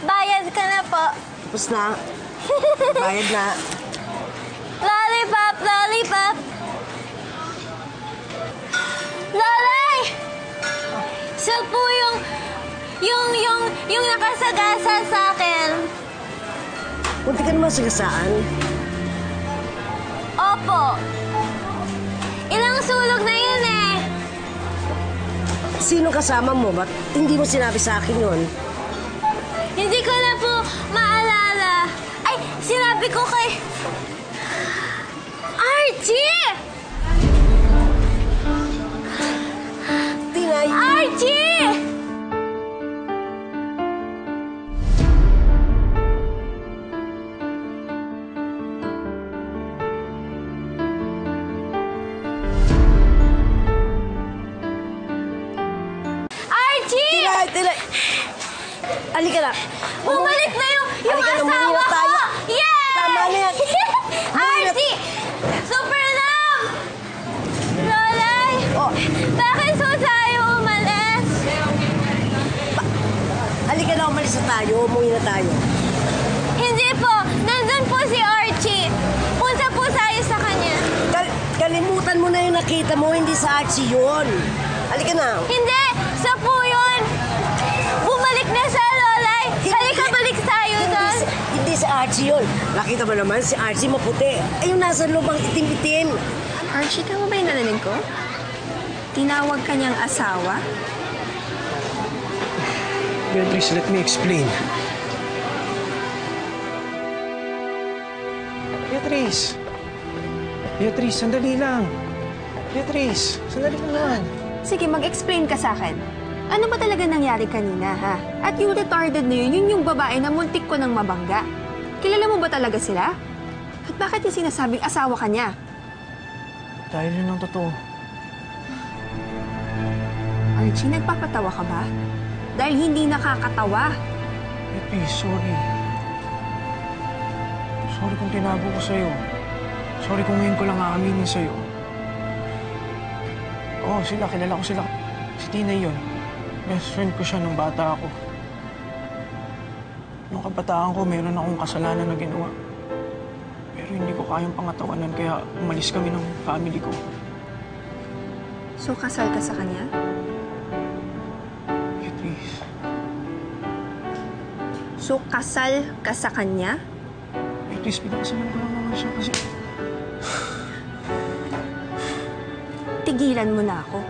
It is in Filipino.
Bayad ka na po. Tapos na. Bayad na. Lollipop! Lollipop! Lolay! Siya po yung nakasagasa sa akin. Kunti ka naman sagasaan. Opo. Ilang sulog na yun eh. Sino kasama mo? Ba't hindi mo sinabi sa akin yun? Hindi ko na po maalala. Ay, sinabi ko kay... Archie! Tinay! Archie! Archie! Tinay! Halika na. Bumalik na yung Halika na, umuwi asawa na ko! tayo. Yes! Tama na yan. Archie! Super love! Lolay! Oh, Bakit so tayo umalis? halika na, umalis na tayo. Umuwi na tayo. Hindi po! Nandun po si Archie! Punta po tayo sa kanya. Kalimutan mo na yung nakita mo, hindi sa Archie yun. Halika na. Hindi! Sa po yun! Bumalik na sa Lolay! Halika, balik tayo doon! Hindi si Archie yun. Nakita mo naman, si Archie maputi. Ay, yung nasa lubang itim-itim. Archie, tama ba yung narinig ko? Tinawag ka niyang asawa? Beatrice, let me explain. Beatrice! Beatrice, sandali lang. Beatrice, sandali lang naman. Sige, mag-explain ka sa akin. Ano ba talaga nangyari kanina, ha? At yung retarded na yun yung babae na muntik ko ng mabangga. Kilala mo ba talaga sila? At bakit yung sinasabing asawa ka niya? Dahil yun ang totoo. Archie, nagpapatawa ka ba? Dahil hindi nakakatawa. Beatrice, sorry. Sorry kung tinago ko sa'yo. Sorry kung ngayon ko lang aaminin sa'yo. Oo, kilala ko sila. Si Tinay yun. Best friend ko siya nung bata ako. Nung kabataan ko, meron akong kasalanan na ginawa. Pero hindi ko kayang pangatawanan, kaya umalis kami ng family ko. So, kasal ka sa kanya? Beatrice, So, kasal ka sa kanya? Beatrice, pinakasalan ko lang naman siya kasi... Tigilan mo na ako.